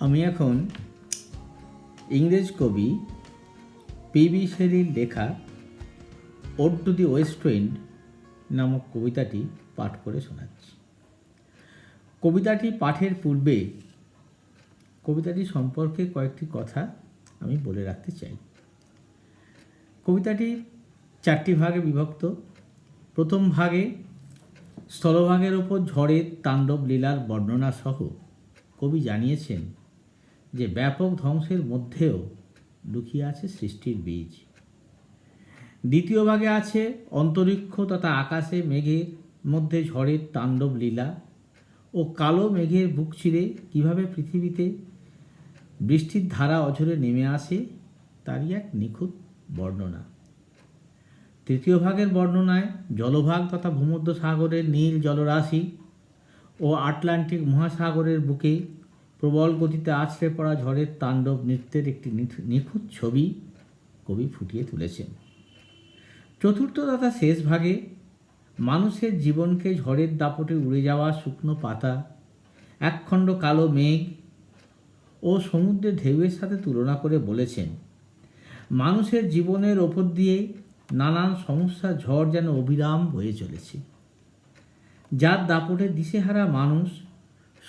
আমি এখন ইংরেজ কবি পিবি শেলির লেখা ode to the west wind নামক কবিতাটি পাঠ করে শোনাচ্ছি। কবিতাটি পাঠের পূর্বে কবিতাটি সম্পর্কে কয়েকটি কথা আমি বলে রাখতে চাই। কবিতাটি 4টি ভাগে বিভক্ত। প্রথম ভাগে স্থলভাগের ওপর ঝড়ের তাণ্ডব লীলার বর্ণনা সহ কবি জানিয়েছেন যে ব্যাপক ধ্বংসের মধ্যেও লুকিয়ে আছে সৃষ্টির বীজ। দ্বিতীয় ভাগে আছে অন্তরিক্ষ তথা আকাশে মেঘের মধ্যে ঝড়ের তাণ্ডব লীলা ও কালো মেঘের বুক চিরে কীভাবে পৃথিবীতে বৃষ্টির ধারা অঝরে নেমে আসে তারই এক নিখুঁত বর্ণনা। তৃতীয় ভাগের বর্ণনায় জলভাগ তথা ভূমধ্য সাগরের নীল জলরাশি ও আটলান্টিক মহাসাগরের বুকে প্রবল গতিতে আছড়ে পড়া ঝড়ের তাণ্ডব নৃত্যের একটি নিখুঁত ছবি কবি ফুটিয়ে তুলেছেন। চতুর্থ তথা শেষ ভাগে মানুষের জীবনকে ঝড়ের দাপটে উড়ে যাওয়া শুকনো পাতা, একখণ্ড কালো মেঘ ও সমুদ্রের ঢেউয়ের সাথে তুলনা করে বলেছেন, মানুষের জীবনের ওপর দিয়ে নানান সমস্যার ঝড় যেন অবিরাম বয়ে চলেছে, যার দাপটে দিশেহারা মানুষ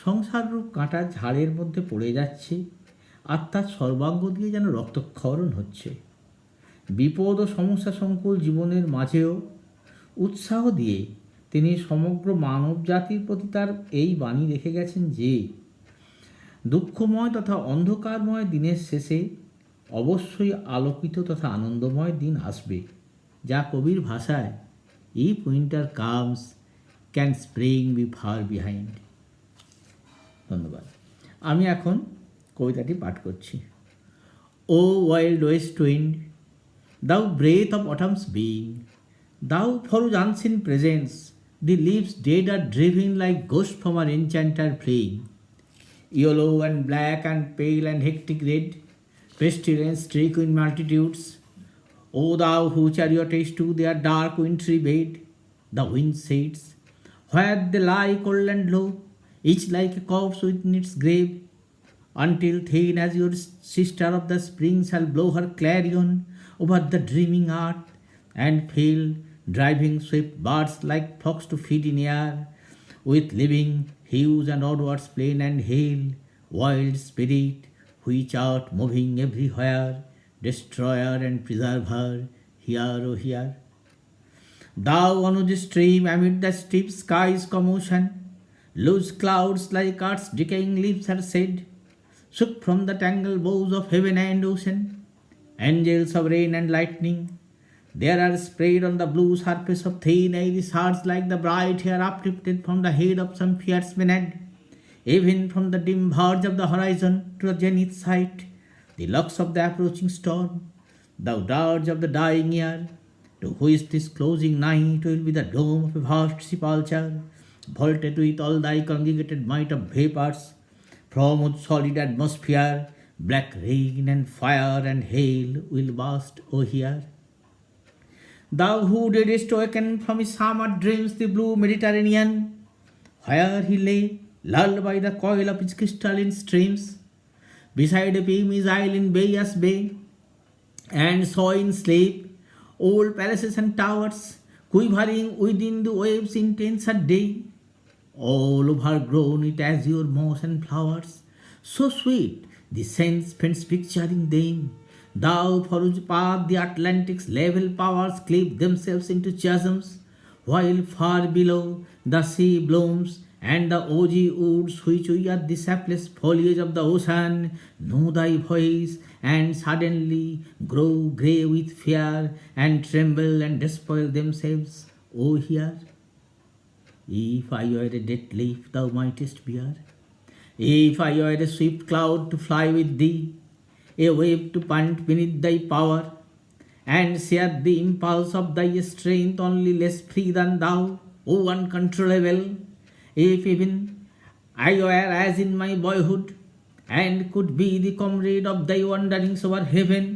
সংসাররূপ কাঁটার ঝাড়ের মধ্যে পড়ে যাচ্ছে, আর তার সর্বাঙ্গ দিয়ে যেন রক্তক্ষরণ হচ্ছে। বিপদ ও সমস্যা সংকুল জীবনের মাঝেও উৎসাহ দিয়ে তিনি সমগ্র মানব জাতির প্রতি তার এই বাণী রেখে গেছেন যে দুঃখময় তথা অন্ধকারময় দিনের শেষে অবশ্যই আলোকিত তথা আনন্দময় দিন আসবে, যা কবির ভাষায় if winter comes can spring be far behind. ধন্যবাদ। আমি এখন কবিতাটি পাঠ করছি। O wild west wind, thou breath of autumn's being, thou for whose unseen presence the leaves dead are driven like ghosts from our enchanter fleeing. Yellow and black and pale and hectic red, pestilence streak in multitudes. O thou who chariotest to their dark wintry bed, the wind shades, where they lie cold and low, each like a corpse within its grave, until thin as your sister of the spring shall blow her clarion over the dreaming earth, and fill driving swift birds like flocks to feed in air, with living hues and onwards plain and hail, wild spirit, which art moving everywhere, destroyer and preserver, here, oh here. Thou on the stream amid the steep sky's commotion, loose clouds like earth's decaying leaves are shed, shook from the tangled bows of heaven and ocean. Angels of rain and lightning, there are spread on the blue surface of thin airy shards like the bright hair uplifted from the head of some fierce maid. Even from the dim verge of the horizon to the zenith sight, the locks of the approaching storm, thou dirge of the dying year, to which this closing night will be the dome of a vast sepulchre, vaulted with all thy congregated might of vapours, from whose solid atmosphere black rain and fire and hail will burst, O here. Thou who didst awaken from his summer dreams the blue Mediterranean, where he lay lulled by the coil of its crystalline streams, beside a Pygmy's isle in Baia's Bay, and saw in sleep old palaces and towers quivering within the waves' intense day, all overgrown with azure moss and flowers, so sweet the sense fence picturing them. Thou for whose path the Atlantic's level powers cleave themselves into chasms, while far below the sea blooms, and the oozy woods which we are the sapless foliage of the ocean know thy voice, and suddenly grow grey with fear, and tremble and despoil themselves, O here. If I were a dead leaf thou mightest bear, if I were a swift cloud to fly with thee, a wave to pant beneath thy power, and share the impulse of thy strength only less free than thou, O uncontrollable, if even I were as in my boyhood, and could be the comrade of thy wanderings over heaven,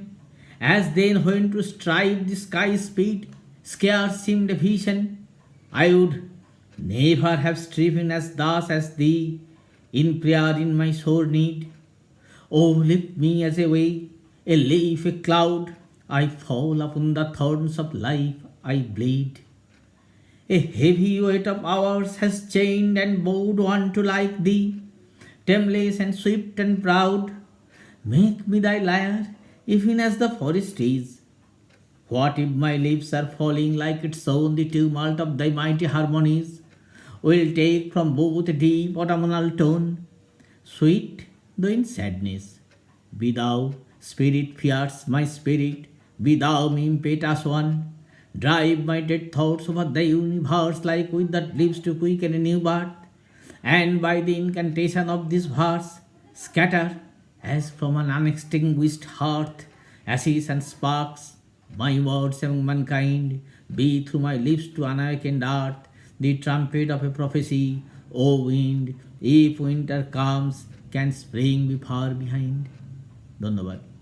as then when to strive the sky's speed scarce seemed a vision, I would never have striven as thus as thee, in prayer in my sore need, Oh, lift me as a leaf, a cloud. I fall upon the thorns of life, I bleed. A heavy weight of hours has chained and bowed one to like thee, tameless and swift and proud. Make me thy lyre, even as the forest is. What if my leaves are falling like its own the tumult of thy mighty harmonies? Will take from both a deep autumnal tone, sweet though in sadness. Be thou, spirit fierce, my spirit, be thou me impetuous one. Drive my dead thoughts over the universe like wind that lives to quicken a new birth, and by the incantation of this verse, scatter as from an unextinguished hearth ashes and sparks. My words among mankind be through my lips to unawakened earth the trumpet of a prophecy. O wind, if winter comes, can spring be far behind? ধন্যবাদ।